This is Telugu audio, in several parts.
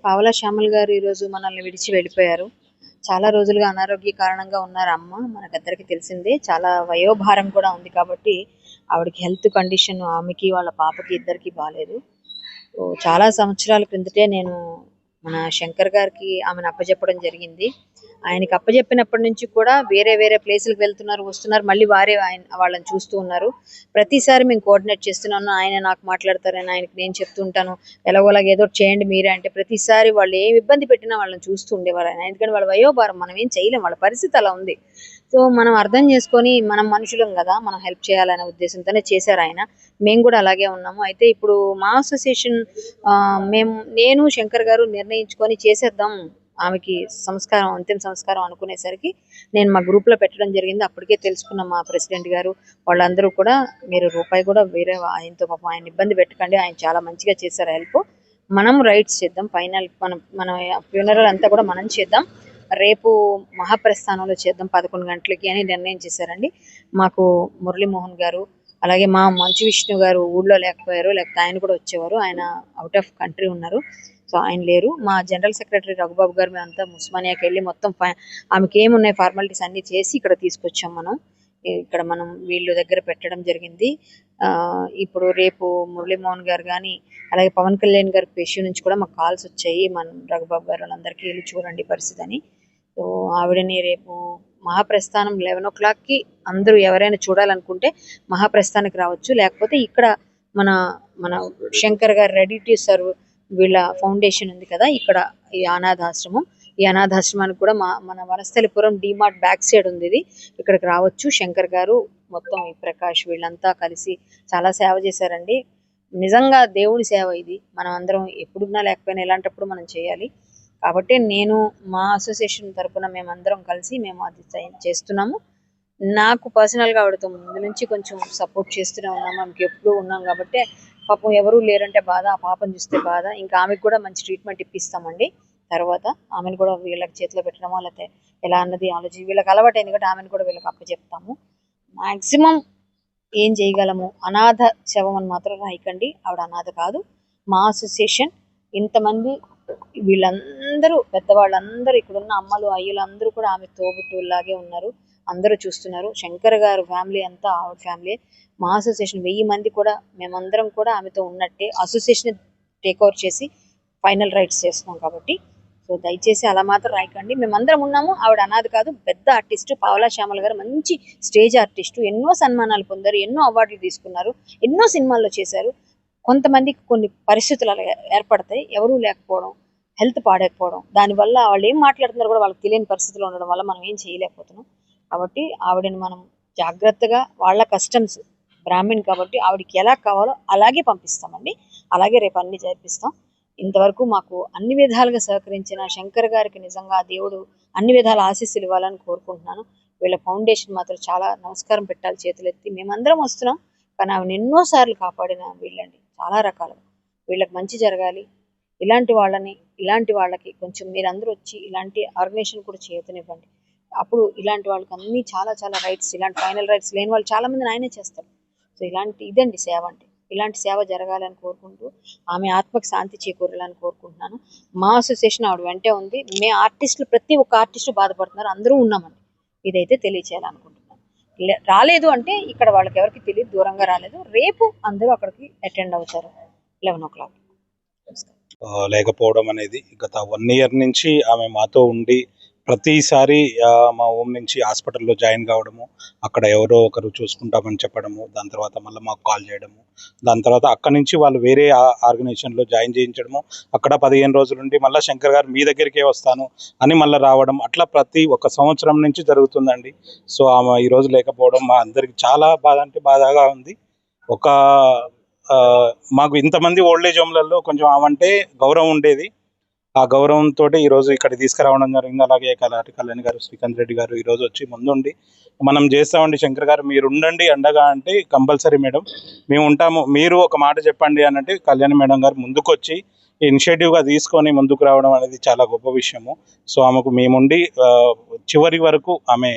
పావలా శ్యామల్ గారు ఈరోజు మనల్ని విడిచి వెళ్ళిపోయారు. చాలా రోజులుగా అనారోగ్య కారణంగా ఉన్నారు అమ్మ. మనకందరికీ తెలిసిందే. చాలా వయోభారం కూడా ఉంది కాబట్టి ఆవిడకి హెల్త్ కండిషన్ ఆమెకి వాళ్ళ పాపకి ఇద్దరికి బాగాలేదు. చాలా సంవత్సరాల క్రిందటే నేను మన శంకర్ గారికి ఆమెను అప్పచెప్పడం జరిగింది. ఆయనకి అప్పచెప్పినప్పటి నుంచి కూడా వేరే వేరే ప్లేసులకు వెళ్తున్నారు, వస్తున్నారు, మళ్ళీ వారే వాళ్ళని చూస్తూ ఉన్నారు. ప్రతిసారి మేము కోఆర్డినేట్ చేస్తున్నాను. ఆయన నాకు మాట్లాడతారని ఆయనకి నేను చెప్తూ ఉంటాను, ఎలాగోలాగా ఏదో చేయండి మీరే అంటే ప్రతిసారి వాళ్ళు ఏమి ఇబ్బంది పెట్టినా వాళ్ళని చూస్తూ ఉండేవారు ఆయన. ఎందుకంటే వాళ్ళ వయోభారం, మనం ఏం చేయలేం, వాళ్ళ పరిస్థితి అలా ఉంది. సో మనం అర్థం చేసుకొని మనం మనుషులం కదా, మనం హెల్ప్ చేయాలనే ఉద్దేశంతోనే చేశారు ఆయన. మేము కూడా అలాగే ఉన్నాము. అయితే ఇప్పుడు మా అసోసియేషన్ నేను శంకర్ గారు నిర్ణయించుకొని చేసేద్దాం ఆమెకి సంస్కారం, అంతిమ సంస్కారం అనుకునేసరికి నేను మా గ్రూప్ లో పెట్టడం జరిగింది. అప్పటికే తెలుసుకున్న మా ప్రెసిడెంట్ గారు వాళ్ళందరూ కూడా, మీరు రూపాయి కూడా వేరే ఆయనతో పాపం ఆయన ఇబ్బంది పెట్టకండి, ఆయన చాలా మంచిగా చేశారు హెల్ప్, మనం రైట్స్ చేద్దాం, ఫైనల్ మన ఫ్యూనరల్ అంతా కూడా మనం చేద్దాం, రేపు మహాప్రస్థానంలో చేద్దాం 11 గంటలకి అని నిర్ణయం చేశారండి. మాకు మురళీమోహన్ గారు, అలాగే మా మంచు విష్ణు గారు ఊళ్ళో లేకపోయారు, లేకపోతే ఆయన కూడా వచ్చేవారు. ఆయన అవుట్ ఆఫ్ కంట్రీ ఉన్నారు, సో ఆయన లేరు. మా జనరల్ సెక్రటరీ రఘుబాబు గారు మేమంతా ఉస్మానియాకి వెళ్ళి మొత్తం ఆమెకి ఏమున్నాయి ఫార్మాలిటీస్ అన్ని చేసి ఇక్కడ తీసుకొచ్చాం. ఇక్కడ మనం వీళ్ళ దగ్గర పెట్టడం జరిగింది. ఇప్పుడు రేపు మురళీమోహన్ గారు కానీ, అలాగే పవన్ కళ్యాణ్ గారి పేషి నుంచి కూడా మాకు కాల్స్ వచ్చాయి, మన రఘుబాబు గారు వాళ్ళందరికీ వెళ్ళి చూడండి పరిస్థితి అని. సో ఆవిడని రేపు మహాప్రస్థానం 11 o'clockకి అందరూ ఎవరైనా చూడాలనుకుంటే మహాప్రస్థానికి రావచ్చు, లేకపోతే ఇక్కడ మన మన శంకర్ గారు రెడీ టు సర్వ్ వీళ్ళ ఫౌండేషన్ ఉంది కదా, ఇక్కడ ఈ అనాథాశ్రమం, ఈ అనాథాశ్రమానికి కూడా మన వనస్థలిపురం డిమార్ట్ బ్యాక్ సైడ్ ఉంది ఇది, ఇక్కడికి రావచ్చు. శంకర్ గారు మొత్తం ఈ ప్రకాష్ వీళ్ళంతా కలిసి చాలా సేవ చేశారండి. నిజంగా దేవుడి సేవ ఇది. మనం అందరం ఎప్పుడున్నా లేకపోయినా ఇలాంటప్పుడు మనం చేయాలి. కాబట్టి నేను మా అసోసియేషన్ తరఫున మేమందరం కలిసి మేము అది చేస్తున్నాము. నాకు పర్సనల్గా ఆవిడతో ముందు నుంచి కొంచెం సపోర్ట్ చేస్తూనే ఉన్నాము, ఆమెకి ఎప్పుడూ ఉన్నాం కాబట్టి పాపం ఎవరూ లేరంటే బాధ, ఆ పాపను చూస్తే బాధ. ఇంకా ఆమెకు కూడా మంచి ట్రీట్మెంట్ ఇప్పిస్తామండి. తర్వాత ఆమెను కూడా వీళ్ళకి చేతిలో పెట్టడమో లేకపోతే ఎలా అన్నది ఆలోచి వీళ్ళకి అలవాటు అయింది కాబట్టి ఆమెను కూడా వీళ్ళకి అప్పచెప్తాము. మ్యాక్సిమం ఏం చేయగలము, అనాథ శవం అని మాత్రం రాయకండి, ఆవిడ అనాథ కాదు. మా అసోసియేషన్ ఇంతమంది వీళ్ళందరూ పెద్దవాళ్ళందరూ, ఇక్కడున్న అమ్మలు అయ్యలు అందరూ కూడా ఆమె తోబుట్టులాగే ఉన్నారు, అందరూ చూస్తున్నారు. శంకర్ గారు ఫ్యామిలీ అంతా ఆవిడ ఫ్యామిలీ. మా అసోసియేషన్ 1000 మంది కూడా మేమందరం కూడా ఆమెతో ఉన్నట్టే. అసోసియేషన్ టేక్ ఓవర్ చేసి ఫైనల్ రైట్స్ చేస్తున్నాం కాబట్టి సో దయచేసి అలా మాత్రం రాయకండి. మేమందరం ఉన్నాము, ఆవిడ అనాథ కాదు, పెద్ద ఆర్టిస్టు. పావలా శ్యామల్ గారు మంచి స్టేజ్ ఆర్టిస్టు, ఎన్నో సన్మానాలు పొందారు, ఎన్నో అవార్డులు తీసుకున్నారు, ఎన్నో సినిమాల్లో చేశారు. కొంతమందికి కొన్ని పరిస్థితులు అలా ఏర్పడతాయి, ఎవరూ లేకపోవడం, హెల్త్ పాడైపోవడం, దానివల్ల వాళ్ళు ఏం మాట్లాడుతున్నారు కూడా వాళ్ళకి తెలియని పరిస్థితులు ఉండడం వల్ల మనం ఏం చేయలేకపోతున్నాం. కాబట్టి ఆవిడని మనం జాగ్రత్తగా, వాళ్ళ కస్టమ్స్ బ్రాహ్మణ్ కాబట్టి ఆవిడకి ఎలా కావాలో అలాగే పంపిస్తామండి, అలాగే రేపు అన్ని జరిపిస్తాం. ఇంతవరకు మాకు అన్ని విధాలుగా సహకరించిన శంకర్ గారికి నిజంగా దేవుడు అన్ని విధాల ఆశీస్సులు ఇవ్వాలని కోరుకుంటున్నాను. వీళ్ళ ఫౌండేషన్ మాత్రం చాలా నమస్కారం పెట్టాలి చేతులెత్తి. మేమందరం వస్తున్నాం కానీ ఆవిడ ఎన్నోసార్లు కాపాడిన వీళ్ళండి, చాలా రకాలుగా. వీళ్ళకి మంచి జరగాలి. ఇలాంటి వాళ్ళకి కొంచెం మీరందరూ వచ్చి ఇలాంటి ఆర్గనైజేషన్ కూడా చేతనివ్వండి. అప్పుడు ఇలాంటి వాళ్ళకి అన్ని చాలా చాలా రైట్స్, ఇలాంటి ఫైనల్ రైట్స్ లేని వాళ్ళు చాలా మందిని ఆయనే చేస్తారు. సో ఇదండి సేవ అంటే. ఇలాంటి సేవ జరగాలని కోరుకుంటూ ఆమె ఆత్మకు శాంతి చేకూరాలని కోరుకుంటున్నాను. మా అసోసియేషన్ ఆవిడ వెంటే ఉంది. మేము ఆర్టిస్టులు, ప్రతి ఒక్క ఆర్టిస్టు బాధపడుతున్నారు, అందరూ ఉన్నామండి. ఇదైతే తెలియచేయాలనుకుంటున్నాను. రాలేదు అంటే ఇక్కడ వాళ్ళకి ఎవరికి తెలియదు, దూరంగా రాలేదు. రేపు అందరూ అక్కడికి అటెండ్ అవుతారు 11 o'clock. లేకపోవడం అనేది గత 1 year నుంచి ఆమె మాతో ఉండి ప్రతిసారి మా హోమ్ నుంచి హాస్పిటల్లో జాయిన్ కావడము, అక్కడ ఎవరో ఒకరు చూసుకుంటామని చెప్పడము, దాని తర్వాత మళ్ళీ మాకు కాల్ చేయడము, దాని తర్వాత అక్కడి నుంచి వాళ్ళు వేరే ఆర్గనైజేషన్లో జాయిన్ చేయించడము, అక్కడ 15 రోజుల నుండి మళ్ళీ శంకర్ గారు మీ దగ్గరికే వస్తాను అని మళ్ళీ రావడం, అట్లా ప్రతి ఒక్క సంవత్సరం నుంచి జరుగుతుందండి. సో ఆమె ఈరోజు లేకపోవడం మా అందరికి చాలా బాధగా ఉంది. మాకు ఇంతమంది ఓల్డేజ్ హోమ్లలో కొంచెం ఆమంటే గౌరవం ఉండేది, ఆ గౌరవంతో ఈరోజు ఇక్కడ తీసుకురావడం జరిగింది. అలాగే కళ్యాణ్ గారు, శ్రీకాంత్ రెడ్డి గారు ఈరోజు వచ్చి ముందుండి మనం చేస్తామండి, శంకర్ గారు మీరు ఉండండి అండగా అంటే కంపల్సరీ మేడం మేము ఉంటాము, మీరు ఒక మాట చెప్పండి అనంటే కళ్యాణ్ మేడం గారు ముందుకు వచ్చి ఇనిషియేటివ్గా తీసుకొని ముందుకు రావడం అనేది చాలా గొప్ప విషయము. సో ఆమెకు మేముండి చివరి వరకు ఆమె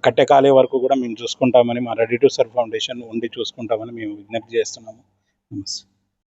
కట్టెకాలే వరకు కూడా మేము చూసుకుంటామని, మా రెడీ టు సర్వ్ ఫౌండేషన్ ఉండి చూసుకుంటామని మేము విజ్ఞప్తి చేస్తున్నాము. నమస్తే.